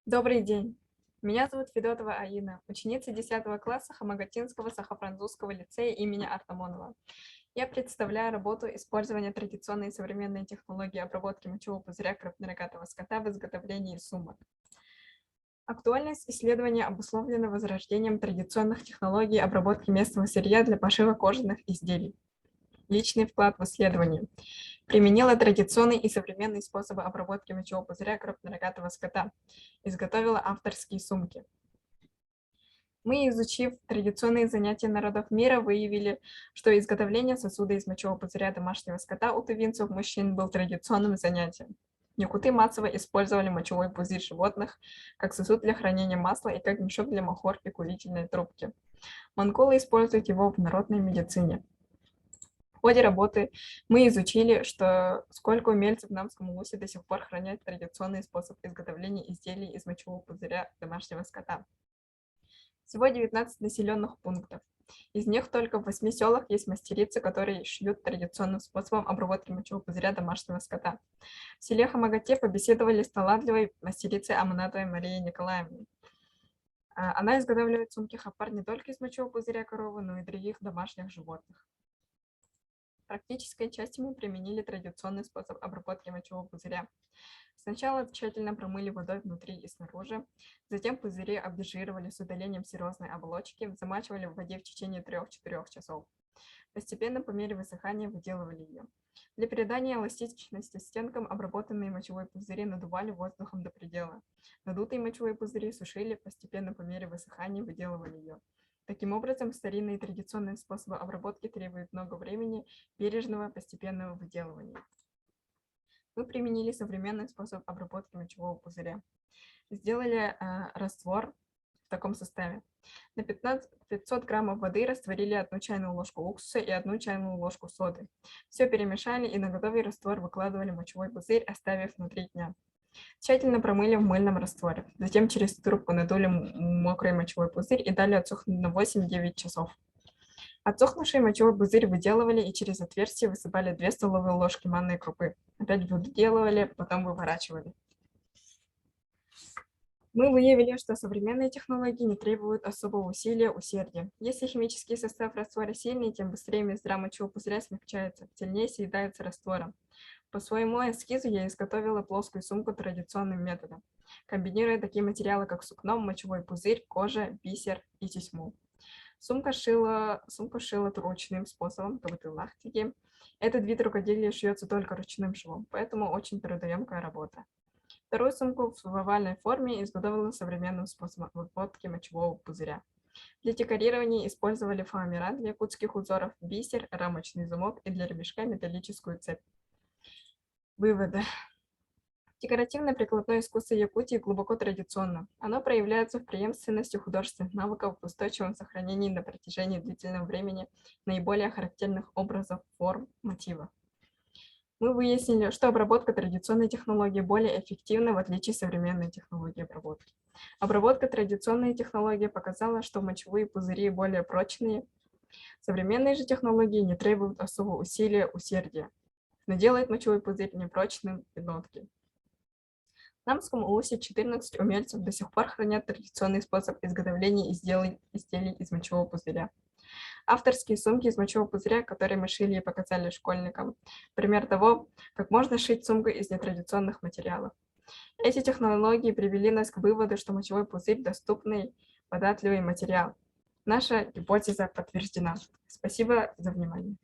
Добрый день. Меня зовут Федотова Аина, ученица 10 класса Хамагатинского сахо-французского лицея имени Артамонова. Я представляю работу использования традиционной и современной технологии обработки мочевого пузыря крупнорогатого скота в изготовлении сумок. Актуальность исследования обусловлена возрождением традиционных технологий обработки местного сырья для пошива кожаных изделий. Личный вклад в исследование. Применила традиционные и современные способы обработки мочевого пузыря крупнорогатого скота. Изготовила авторские сумки. Мы, изучив традиционные занятия народов мира, выявили, что изготовление сосуда из мочевого пузыря домашнего скота у тувинцев мужчин был традиционным занятием. Якуты массово использовали мочевой пузырь животных как сосуд для хранения масла и как мешок для махорки курительной трубки. Монголы используют его в народной медицине. В ходе работы мы изучили, сколько умельцев в Намском улусе до сих пор хранят традиционный способ изготовления изделий из мочевого пузыря домашнего скота. Всего 19 населенных пунктов. Из них только в 8 селах есть мастерицы, которые шьют традиционным способом обработки мочевого пузыря домашнего скота. В селе Хамагате побеседовали с талантливой мастерицей Аманатовой Марией Николаевной. Она изготавливает сумки хапар не только из мочевого пузыря коровы, но и других домашних животных. В практической части мы применили традиционный способ обработки мочевого пузыря. Сначала тщательно промыли водой внутри и снаружи, затем пузыри обезжиривали с удалением серозной оболочки, замачивали в воде в течение 3-4 часов. Постепенно, по мере высыхания, выделывали ее. Для придания эластичности стенкам обработанные мочевые пузыри надували воздухом до предела. Надутые мочевые пузыри сушили, постепенно, по мере высыхания, выделывали ее. Таким образом, старинные традиционные способы обработки требуют много времени, бережного, постепенного выделывания. Мы применили современный способ обработки мочевого пузыря. Сделали раствор в таком составе. На 500 граммов воды растворили 1 чайную ложку уксуса и 1 чайную ложку соды. Все перемешали и на готовый раствор выкладывали мочевой пузырь, оставив внутри дня. Тщательно промыли в мыльном растворе. Затем через трубку надули мокрый мочевой пузырь и дали отсохнуть на 8-9 часов. Отсохнувший мочевой пузырь выделывали и через отверстие высыпали 2 столовые ложки манной крупы. Опять выделывали, потом выворачивали. Мы выявили, что современные технологии не требуют особого усердия. Если химический состав раствора сильный, тем быстрее мездра мочевого пузыря смягчается, сильнее съедается раствором. По своему эскизу я изготовила плоскую сумку традиционным методом, комбинируя такие материалы, как сукно, мочевой пузырь, кожа, бисер и тесьму. Сумку шила ручным способом, лахтики. Этот вид рукоделия шьется только ручным швом, поэтому очень трудоемкая работа. Вторую сумку в овальной форме изготовила современным способом обработки мочевого пузыря. Для декорирования использовали фоамиран для якутских узоров, бисер, рамочный замок и для ремешка металлическую цепь. Выводы. Декоративно-прикладное искусство Якутии глубоко традиционно. Оно проявляется в преемственности художественных навыков, в устойчивом сохранении на протяжении длительного времени наиболее характерных образов, форм, мотивов. Мы выяснили, что обработка традиционной технологии более эффективна, в отличие от современной технологии обработки. Обработка традиционной технологии показала, что мочевые пузыри более прочные. Современные же технологии не требуют особого усердия, но делают мочевой пузырь непрочным и гнутким. В Намском улусе 14 умельцев до сих пор хранят традиционный способ изготовления изделий из мочевого пузыря. Авторские сумки из мочевого пузыря, которые мы шили и показали школьникам. Пример того, как можно шить сумку из нетрадиционных материалов. Эти технологии привели нас к выводу, что мочевой пузырь – доступный, податливый материал. Наша гипотеза подтверждена. Спасибо за внимание.